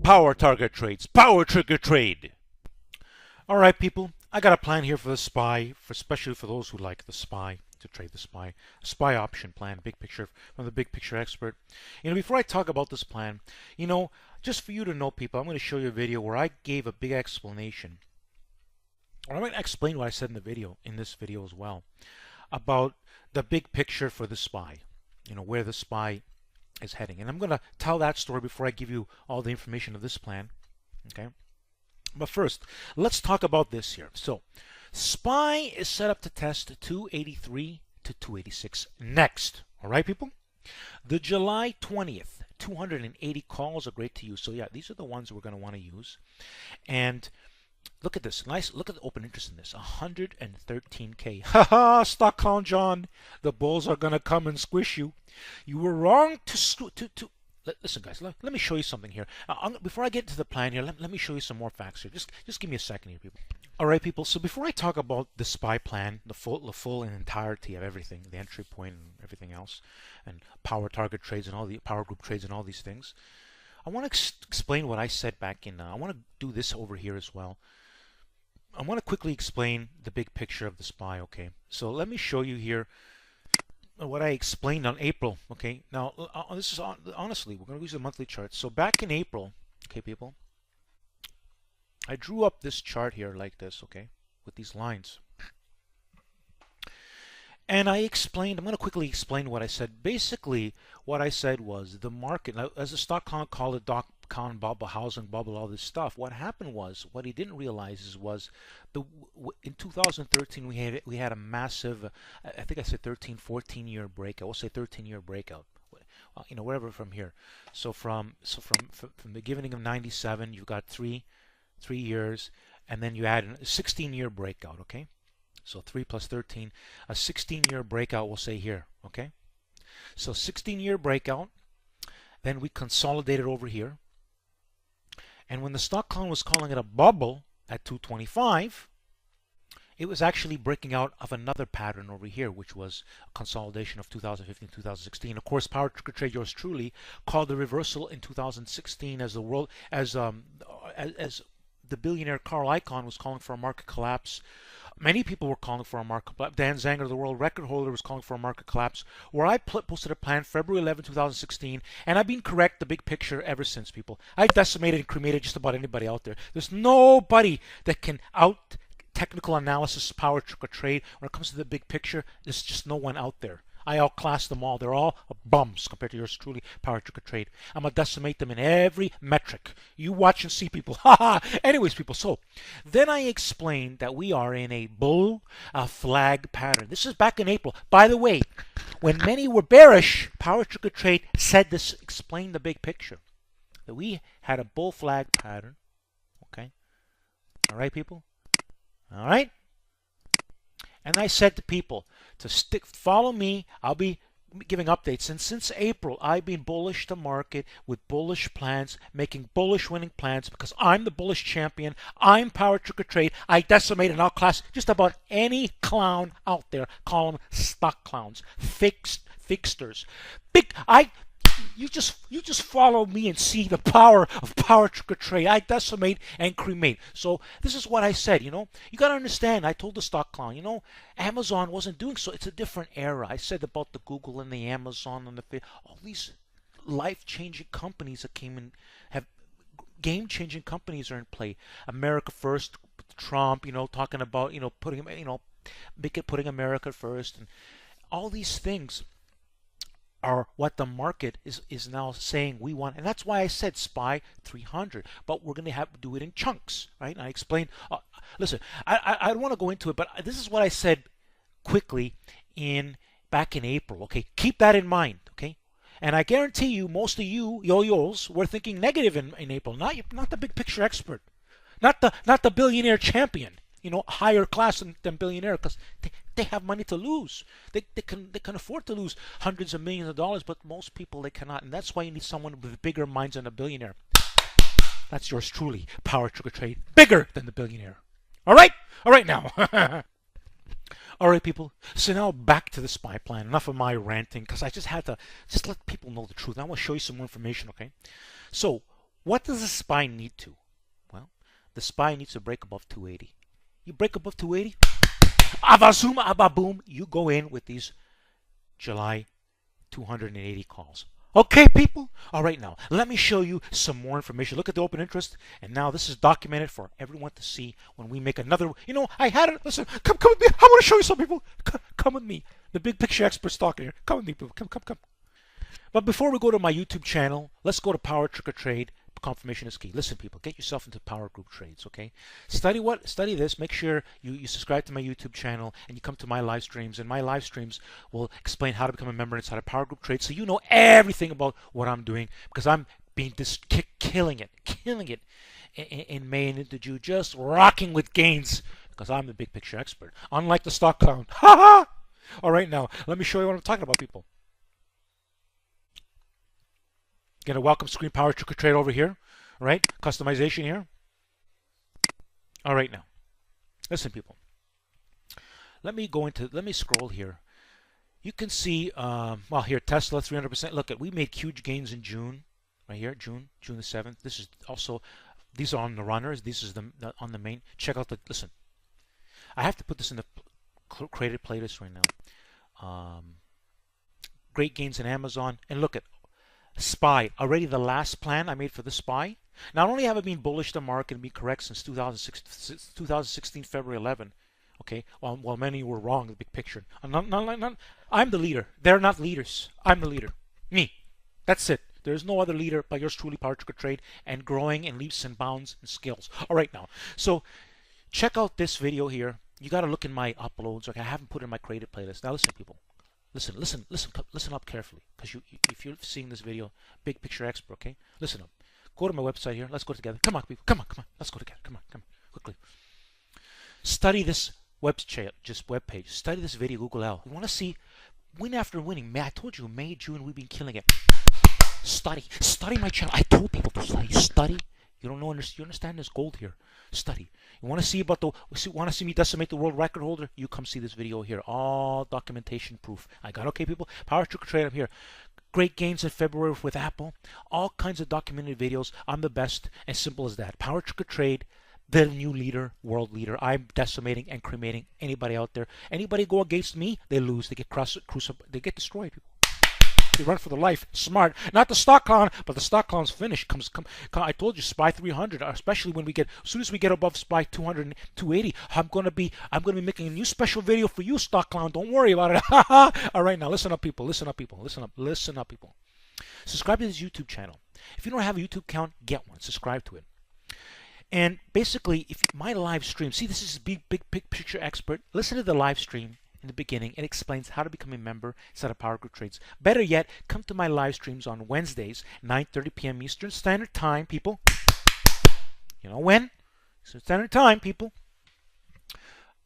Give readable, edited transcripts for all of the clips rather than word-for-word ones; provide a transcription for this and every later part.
Power target trades, power trigger trade. All right, people, I got a plan here for the SPY, especially for those who like the SPY, to trade the SPY option plan, big picture from the big picture expert. Before I talk about this plan, just for you to know, people, I'm going to show you a video where I gave a big explanation. Or I'm going to explain what I said in the video, in this video as well, about the big picture for the SPY, where the SPY is heading. And I'm going to tell that story before I give you all the information of this plan. Okay. But first, let's talk about this here. So, SPY is set up to test 283 to 286 next. All right, people? The July 20th, 280 calls are great to use. So, yeah, these are the ones we're going to want to use. And look at this. Nice. Look at the open interest in this. 113K. Haha, stock count, John. The bulls are going to come and squish you. You were wrong to listen, guys, let me show you something here. Before I get into the plan here, let me show you some more facts here. Just give me a second here, people. All right, people, so before I talk about the SPY plan, the full and entirety of everything, the entry point and everything else, and power target trades and all the power group trades and all these things, I want to explain what I said back in, I want to do this over here as well. I want to quickly explain the big picture of the SPY, okay? So let me show you here what I explained on April. Okay, now this is honestly, we're going to use the monthly chart. So back in April, okay, people, I drew up this chart here like this, okay, with these lines, and I explained. I'm going to quickly explain what I said. Basically, what I said was the market, now, as the stock called it, dot-com bubble, housing bubble, all this stuff. What happened was, what he didn't realize was in 2013 we had a massive, I think I said 14 year breakout. We'll say 13-year breakout. Wherever from here. So from the beginning of '97, you've got three years, and then you add a 16-year breakout. Okay, so 3 plus 13, a 16-year breakout. We'll say here. Okay, so 16-year breakout. Then we consolidated over here. And when the stock clone was calling it a bubble at 225, it was actually breaking out of another pattern over here, which was a consolidation of 2015, 2016. Of course, Power Trigger Trade, yours truly, called the reversal in 2016 as the billionaire Carl Icahn was calling for a market collapse. Many people were calling for a market collapse. Dan Zanger, the world record holder, was calling for a market collapse, where I posted a plan February 11, 2016, and I've been correct, the big picture, ever since, people. I decimated and cremated just about anybody out there. There's nobody that can out technical analysis Power Trigger Trade when it comes to the big picture. There's just no one out there. I outclass them all. They're all bums compared to yours truly, Power Trigger Trade. I'm going to decimate them in every metric. You watch and see, people. Anyways, people, so then I explained that we are in a bull flag pattern. This is back in April. By the way, when many were bearish, Power Trigger Trade said this, explained the big picture. That we had a bull flag pattern. Okay? All right, people? All right? And I said to people to follow me. I'll be giving updates. And since April, I've been bullish the market with bullish plans, making bullish winning plans because I'm the bullish champion. I'm Power Trigger Trade. I decimate and outclass just about any clown out there. Call them stock clowns, fixsters. You just follow me and see the power of Power Trigger Trade. I decimate and cremate. So this is what I said, You got to understand, I told the stock clown, Amazon wasn't doing so. It's a different era. I said about the Google and the Amazon and all these life-changing companies that came in, have game-changing companies are in play. America First, Trump, talking about, putting America first, and all these things are what the market is now saying we want. And that's why I said SPY 300. But we're going to have to do it in chunks, right? And I explained, listen, I don't want to go into it, but this is what I said quickly back in April, okay? Keep that in mind, okay? And I guarantee you, most of you yo-yos were thinking negative in April. Not the big picture expert. Not the billionaire champion. Higher class than billionaire, because they have money to lose. They can afford to lose hundreds of millions of dollars, but most people, they cannot. And that's why you need someone with bigger minds than a billionaire. That's yours truly, Power Trigger Trade, bigger than the billionaire. All right? All right now. All right, people. So now back to the SPY plan. Enough of my ranting, because I just had to just let people know the truth. I want to show you some more information, okay? So, what does the SPY need to? Well, the SPY needs to break above 280. You break above 280, avazoom, ababoom, you go in with these July 280 calls. Okay, people? All right, now, let me show you some more information. Look at the open interest, and now this is documented for everyone to see when we make another. You know, I had it. Listen, come with me. I want to show you some people. Come with me. The big picture expert's talking here. Come with me, people. Come. But before we go to my YouTube channel, let's go to Power Trick Trade. Confirmation is key. Listen, people, get yourself into PowerGroupTrades, okay? Study this. Make sure you subscribe to my YouTube channel and you come to my live streams. And my live streams will explain how to become a member inside of PowerGroupTrades, so you know everything about what I'm doing, because I'm being killing it in May and into June, just rocking with gains, because I'm the big picture expert. Unlike the stock clown. Ha ha! All right, now let me show you what I'm talking about, people. Get a welcome screen, Power Trick Trade over here. All right, customization here. All right, now, listen, people. Let me scroll here. You can see, well, here, Tesla 300%. Look, we made huge gains in June, right here, June the 7th. This is also, these are on the runners. This is on the main. Check out the, listen. I have to put this in the created playlist right now. Great gains in Amazon, and look at SPY, already the last plan I made for the SPY. Not only have I been bullish the market and been correct since 2016 February 11, okay, while many were wrong, the big picture. I'm the leader. They're not leaders. I'm the leader. Me. That's it. There's no other leader but yours truly, Power Trick Trade, and growing in leaps and bounds and skills. All right, now. So check out this video here. You got to look in my uploads. Okay, I haven't put it in my created playlist. Now listen, people. Listen up carefully, because if you're seeing this video, big picture expert, okay? Listen up. Go to my website here. Let's go together. Come on, people. Come on. Let's go together. Come on, quickly. Study this web page. Study this video, Google L. You want to see win after winning. I told you, May, June, we've been killing it. Study my channel. I told people to study. You don't know. You understand? There's gold here. Study. You want to see me decimate the world record holder? You come see this video here. All documentation proof. I got okay, people. Power Trick Trade. I'm here. Great gains in February with Apple. All kinds of documented videos. I'm the best. As simple as that. Power Trick Trade. The new leader, world leader. I'm decimating and cremating anybody out there. Anybody go against me, they lose. They get they get destroyed, people. They run for their life. Smart. Not the stock clown, but the stock clown's finish comes. I told you, SPY 300. Especially when as soon as we get above SPY 200 and 280, I'm gonna be making a new special video for you, stock clown. Don't worry about it. All right, now listen up, people. Listen up, people. Subscribe to this YouTube channel. If you don't have a YouTube account, get one. Subscribe to it. And basically, if my live stream, see, this is big picture expert. Listen to the live stream. In the beginning, it explains how to become a member inside of PowerGroupTrades. Better yet, come to my live streams on Wednesdays, 9:30 p.m. Eastern Standard Time, people. You know when? Eastern Standard Time, people.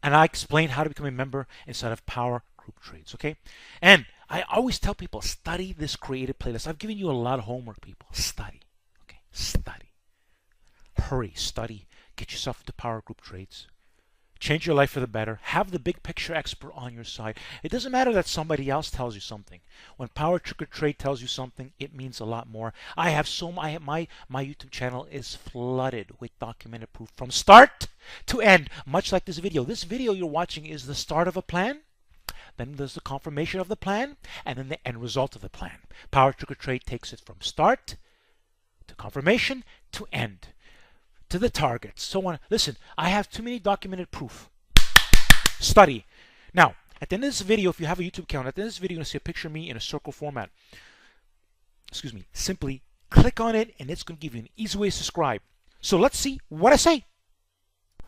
And I explain how to become a member inside of PowerGroupTrades, okay? And I always tell people, study this creative playlist. I've given you a lot of homework, people. Study, okay? Study. Hurry, study. Get yourself into PowerGroupTrades. Change your life for the better. Have the big picture expert on your side. It doesn't matter that somebody else tells you something. When Power Trick Trade tells you something, it means a lot more. I have my YouTube channel is flooded with documented proof from start to end, much like this video. This video you're watching is the start of a plan. Then there's the confirmation of the plan, and then the end result of the plan. Power Trick Trade takes it from start to confirmation to end. To the targets, so on. Listen, I have too many documented proof. Study. Now, at the end of this video, if you have a YouTube account, at the end of this video, you're going to see a picture of me in a circle format. Excuse me. Simply click on it, and it's going to give you an easy way to subscribe. So let's see what I say.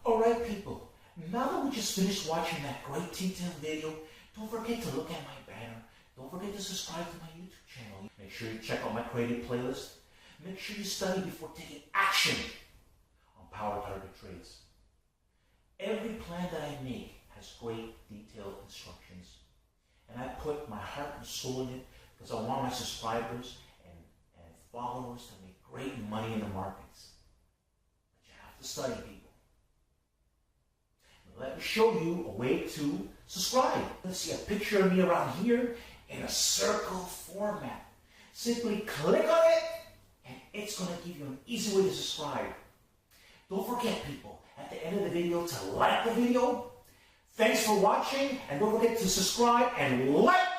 All right, people. Now that we just finished watching that great detailed video, don't forget to look at my banner. Don't forget to subscribe to my YouTube channel. Make sure you check out my creative playlist. Make sure you study before taking action. Power Target Trades. Every plan that I make has great detailed instructions, and I put my heart and soul in it because I want my subscribers and followers to make great money in the markets. But you have to study, people. me show you a way to subscribe. Let's see a picture of me around here in a circle format. Simply click on it, and it's going to give you an easy way to subscribe. Don't forget, people, at the end of the video to like the video. Thanks for watching, and don't forget to subscribe and like